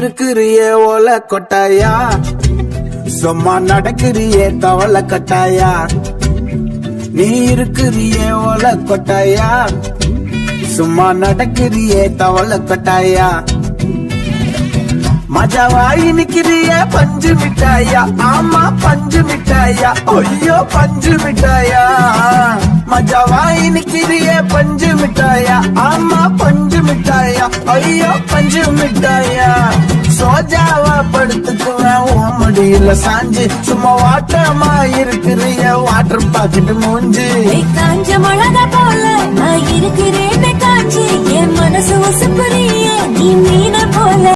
இருக்கிறியே ஓல கொட்டாயா, சும்மா நடக்கிறியே தவள கட்டாயா. நீ இருக்கிறியே ஓல கொட்டாயா, சும்மா நடக்கிறியே தவள கட்டாயா. மஜாவாய் நிக்கிறிய பஞ்சு மிட்டாயா, ஆமா பஞ்சு மிட்டாயா, ஐயோ பஞ்சு மிட்டாயா. மஜாவாய் நிக்கிறிய பஞ்சு மிட்டாயா, ஆமா பஞ்சு மிட்டாயா, ஐயோ பஞ்சு மிட்டாயா. சோஜாவா படுத்துக்குவேன் ஓமடியில சாஞ்சு, சும்மா வாட்டமா இருக்கிறிய வாட்டர் பாக்கெட் மூஞ்சி. காஞ்ச மிளகா போல நான் இருக்கிறேன் காஞ்சி, என் மனசு உசுப்புறிய நீ மீன போல.